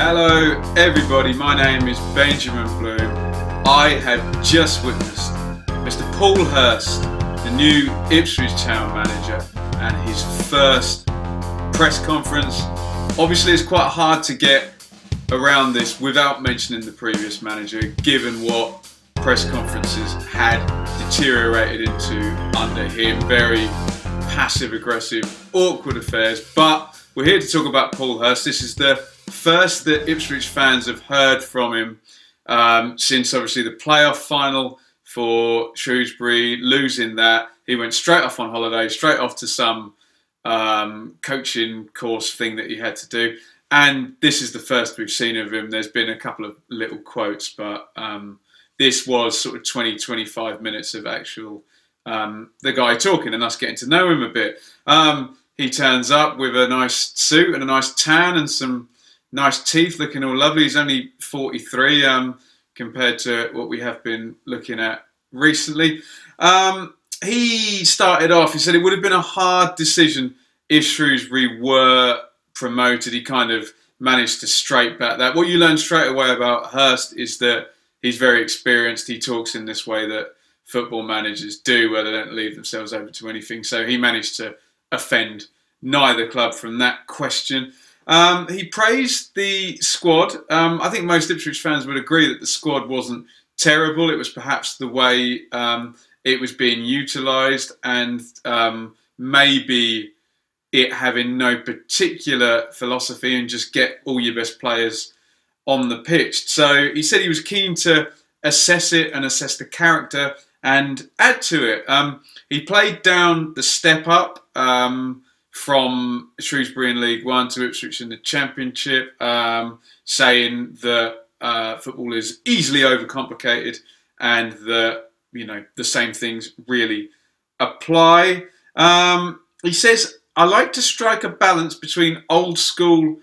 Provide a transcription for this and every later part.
Hello everybody, my name is Benjamin Bloom. I have just witnessed Mr. Paul Hurst, the new Ipswich Town manager, and his first press conference. Obviously it's quite hard to get around this without mentioning the previous manager, given what press conferences had deteriorated into under him. Very passive aggressive, awkward affairs, but we're here to talk about Paul Hurst. This is the first that Ipswich fans have heard from him since obviously the playoff final for Shrewsbury, losing that. He went straight off on holiday, straight off to some coaching course thing that he had to do. And this is the first we've seen of him. There's been a couple of little quotes, but this was sort of 20-25 minutes of actual the guy talking and us getting to know him a bit. He turns up with a nice suit and a nice tan and some nice teeth, looking all lovely. He's only 43 compared to what we have been looking at recently. He started off, he said it would have been a hard decision if Shrewsbury were promoted. He kind of managed to straight back that. What you learn straight away about Hurst is that he's very experienced. He talks in this way that football managers do, where they don't leave themselves open to anything. So he managed to offend neither club from that question. He praised the squad. I think most Ipswich fans would agree that the squad wasn't terrible. It was perhaps the way it was being utilised, and maybe it having no particular philosophy and just get all your best players on the pitch. So he said he was keen to assess it and assess the character and add to it. He played down the step up from Shrewsbury in League One to Ipswich in the Championship, saying that football is easily overcomplicated and that, you know, the same things really apply. He says, I like to strike a balance between old school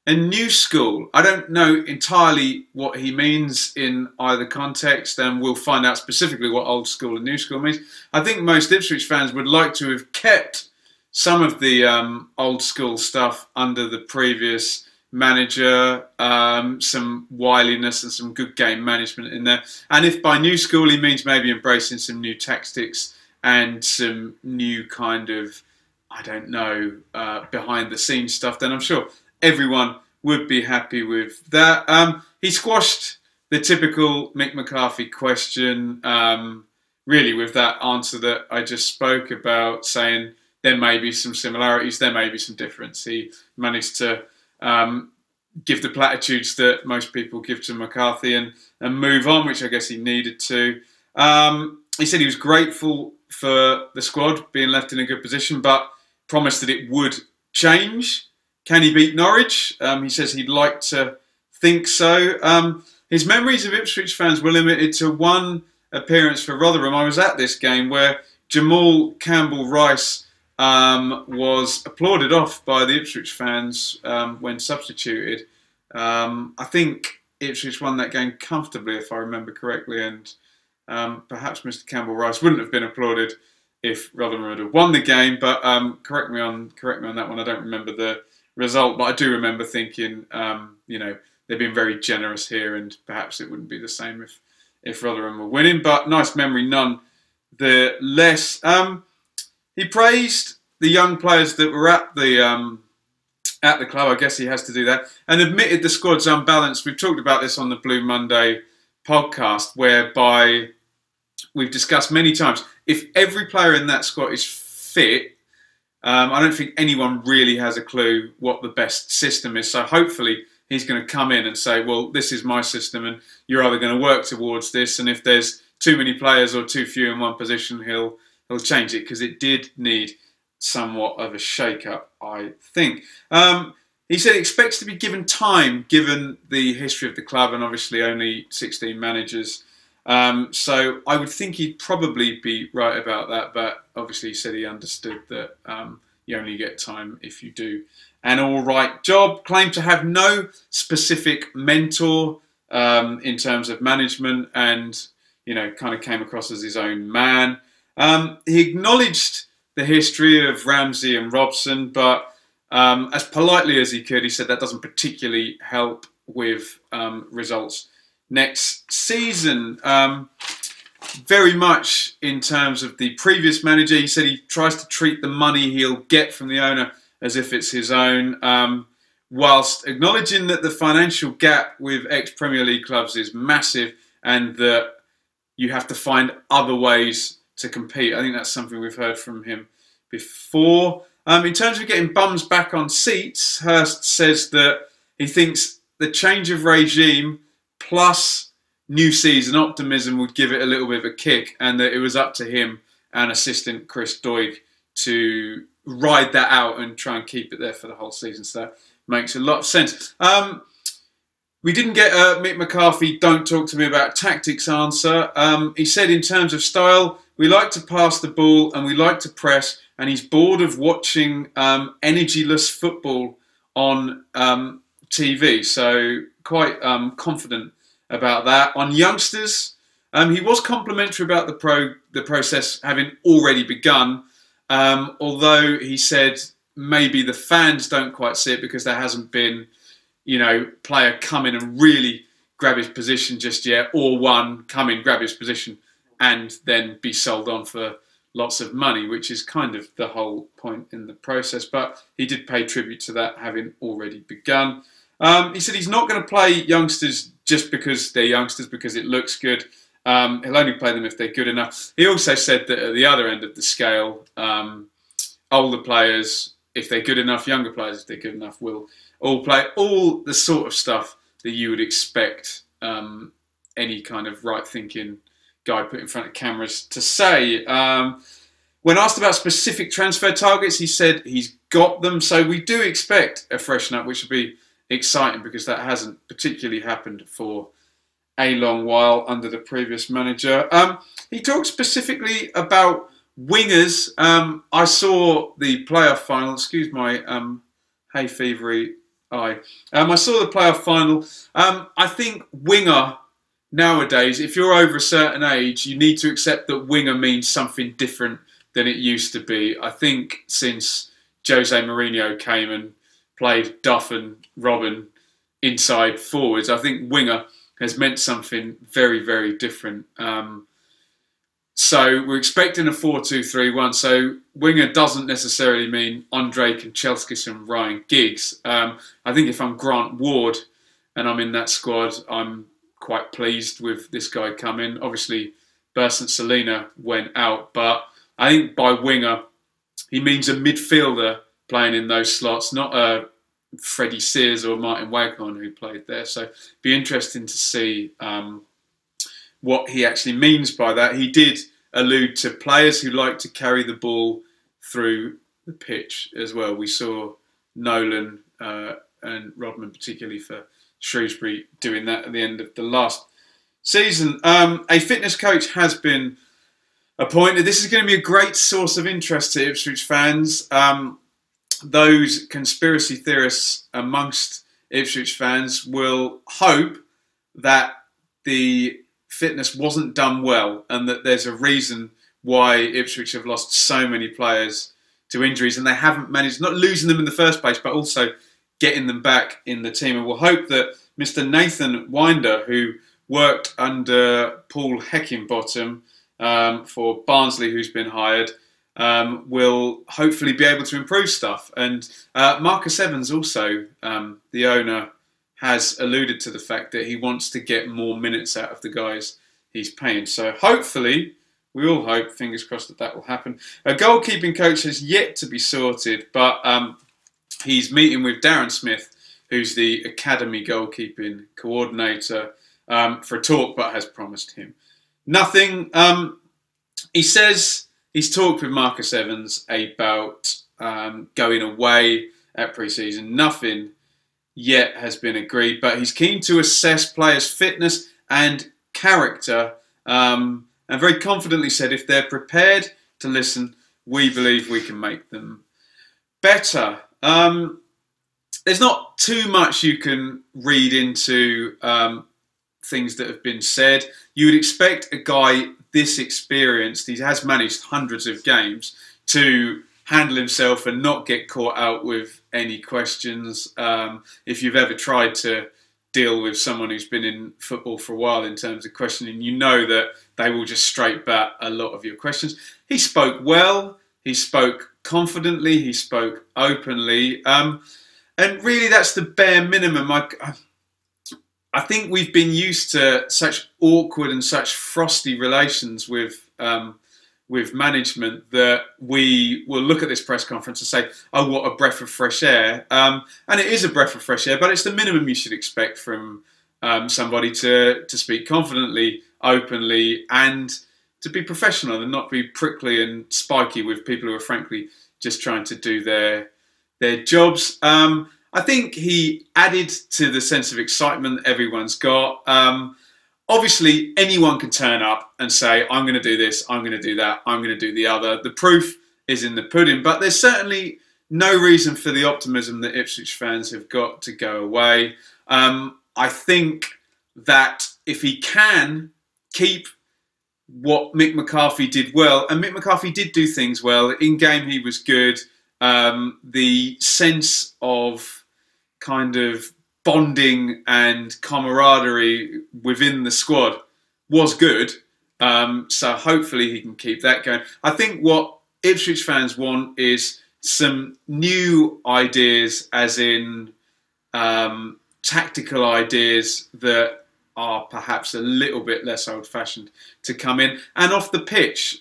and new school. I don't know entirely what he means in either context, and we'll find out specifically what old school and new school means. I think most Ipswich fans would like to have kept some of the old school stuff under the previous manager, some wiliness and some good game management in there. And if by new school he means maybe embracing some new tactics and some new kind of, I don't know, behind the scenes stuff, then I'm sure everyone would be happy with that. He squashed the typical Mick McCarthy question, really with that answer that I just spoke about, saying there may be some similarities, there may be some difference. He managed to give the platitudes that most people give to McCarthy and move on, which I guess he needed to. He said he was grateful for the squad being left in a good position, but promised that it would change. Can he beat Norwich? He says he'd like to think so. His memories of Ipswich fans were limited to one appearance for Rotherham. I was at this game where Jamal Campbell-Rice was applauded off by the Ipswich fans when substituted. I think Ipswich won that game comfortably, if I remember correctly, and perhaps Mr. Campbell-Rice wouldn't have been applauded if Rotherham had won the game. But correct me on that one. I don't remember the result, but I do remember thinking, you know, they've been very generous here, and perhaps it wouldn't be the same if Rotherham were winning. But nice memory none the less. He praised the young players that were at the club. I guess he has to do that, and admitted the squad's unbalanced. We've talked about this on the Blue Monday podcast, whereby we've discussed many times, if every player in that squad is fit, I don't think anyone really has a clue what the best system is. So hopefully he's going to come in and say, well, this is my system and you're either going to work towards this, and if there's too many players or too few in one position, he'll change it, because it did need somewhat of a shake-up, I think. He said he expects to be given time, given the history of the club and obviously only 16 managers. So I would think he'd probably be right about that, but obviously he said he understood that you only get time if you do an all-right job. Claimed to have no specific mentor in terms of management, and, you know, kind of came across as his own man. He acknowledged the history of Ramsey and Robson, but as politely as he could, he said that doesn't particularly help with results next season. Very much in terms of the previous manager, he said he tries to treat the money he'll get from the owner as if it's his own, whilst acknowledging that the financial gap with ex-Premier League clubs is massive and that you have to find other ways to compete. I think that's something we've heard from him before. In terms of getting bums back on seats, Hurst says that he thinks the change of regime plus new season optimism would give it a little bit of a kick, and that it was up to him and assistant Chris Doig to ride that out and try and keep it there for the whole season. So that makes a lot of sense. We didn't get a Mick McCarthy "don't talk to me about tactics" answer. He said in terms of style, we like to pass the ball and we like to press, and he's bored of watching energyless football on TV. So quite confident about that. On youngsters, he was complimentary about the process having already begun, although he said maybe the fans don't quite see it because there hasn't been, you know, player come in and really grab his position just yet, or one come in, grab his position and then be sold on for lots of money, which is kind of the whole point in the process. But he did pay tribute to that having already begun. He said he's not going to play youngsters just because they're youngsters, because it looks good. He'll only play them if they're good enough. He also said that at the other end of the scale, older players, if they're good enough, younger players, if they're good enough, will all play all the sort of stuff that you would expect any kind of right-thinking guy put in front of cameras to say. When asked about specific transfer targets, he said he's got them. So we do expect a freshen up, which will be exciting because that hasn't particularly happened for a long while under the previous manager. He talked specifically about wingers. I saw the playoff final. Excuse my hay fevery eye. I saw the playoff final. I think winger nowadays, if you're over a certain age, you need to accept that winger means something different than it used to be. I think since Jose Mourinho came and played Duff and Robin inside forwards, I think winger has meant something very, very different. So we're expecting a 4-2-3-1. So winger doesn't necessarily mean Andre Kanchelskis and Ryan Giggs. I think if I'm Grant Ward and I'm in that squad, I'm quite pleased with this guy coming. Obviously, Bersant Salina went out, but I think by winger, he means a midfielder playing in those slots, not a Freddie Sears or Martin Waghorn who played there. So be interesting to see what he actually means by that. He did allude to players who like to carry the ball through the pitch as well. We saw Nolan and Rodman, particularly for Shrewsbury, doing that at the end of the last season. A fitness coach has been appointed. This is going to be a great source of interest to Ipswich fans. Those conspiracy theorists amongst Ipswich fans will hope that the fitness wasn't done well and that there's a reason why Ipswich have lost so many players to injuries, and they haven't managed, not losing them in the first place, but also getting them back in the team. And we'll hope that Mr. Nathan Winder, who worked under Paul Heckingbottom for Barnsley, who's been hired, will hopefully be able to improve stuff. And Marcus Evans also, the owner, has alluded to the fact that he wants to get more minutes out of the guys he's paying. So hopefully, we all hope, fingers crossed, that that will happen. A goalkeeping coach has yet to be sorted, but he's meeting with Darren Smith, who's the academy goalkeeping coordinator, for a talk, but has promised him nothing. He says he's talked with Marcus Evans about going away at pre-season. Nothing yet has been agreed, but he's keen to assess players' fitness and character, and very confidently said if they're prepared to listen, we believe we can make them better. There's not too much you can read into things that have been said. You would expect a guy this experienced, he has managed hundreds of games, to handle himself and not get caught out with any questions. If you've ever tried to deal with someone who's been in football for a while in terms of questioning. You know that they will just straight bat a lot of your questions. He spoke well, he spoke confidently, he spoke openly, and really that's the bare minimum. I think we've been used to such awkward and such frosty relations with management that we will look at this press conference and say, oh, what a breath of fresh air. And it is a breath of fresh air, but it's the minimum you should expect from somebody to speak confidently, openly, and to be professional and not be prickly and spiky with people who are frankly just trying to do their jobs. I think he added to the sense of excitement that everyone's got. Obviously, anyone can turn up and say, I'm going to do this, I'm going to do that, I'm going to do the other. The proof is in the pudding, but there's certainly no reason for the optimism that Ipswich fans have got to go away. I think that if he can keep what Mick McCarthy did well, and Mick McCarthy did do things well, in game he was good, the sense of kind of bonding and camaraderie within the squad was good. So hopefully he can keep that going. I think what Ipswich fans want is some new ideas, as in tactical ideas that are perhaps a little bit less old-fashioned to come in. And off the pitch,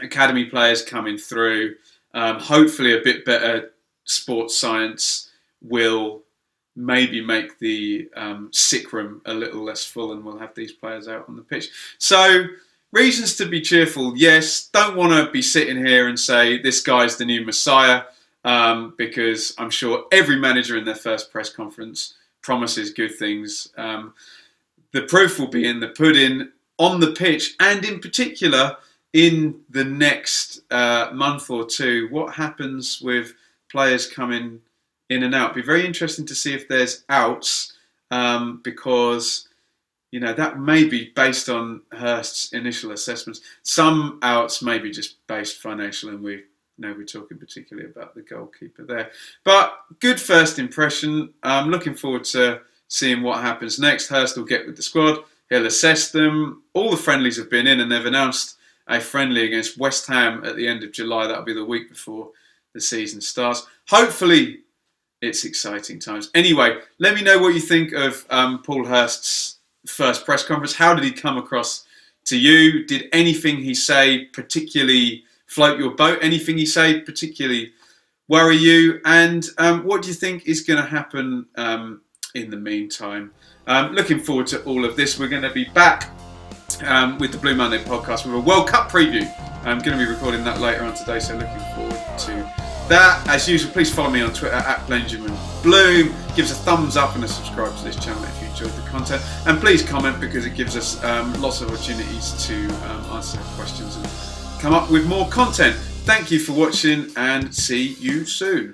academy players coming through, hopefully a bit better sports science will maybe make the sick room a little less full, and we'll have these players out on the pitch. So reasons to be cheerful, yes. Don't want to be sitting here and say this guy's the new Messiah, because I'm sure every manager in their first press conference promises good things. The proof will be in the pudding on the pitch, and in particular in the next month or two. What happens with players coming in and out? It'd be very interesting to see if there's outs, because you know that may be based on Hurst's initial assessments. Some outs may be just based financially, and we're talking particularly about the goalkeeper there. But good first impression. I'm looking forward to seeing what happens next. Hurst will get with the squad. He'll assess them. All the friendlies have been in, and they've announced a friendly against West Ham at the end of July. That'll be the week before the season starts. Hopefully, it's exciting times. Anyway, let me know what you think of Paul Hurst's first press conference. How did he come across to you? Did anything he say particularly float your boat? Anything he say particularly worry you? And what do you think is going to happen in the meantime? Looking forward to all of this. We're going to be back with the Blue Monday podcast with a World Cup preview. I'm going to be recording that later on today, so looking forward to that. As usual, please follow me on Twitter @BenjaminBloom. Give us a thumbs up and a subscribe to this channel if you enjoyed the content. And please comment, because it gives us lots of opportunities to answer questions and come up with more content. Thank you for watching, and see you soon.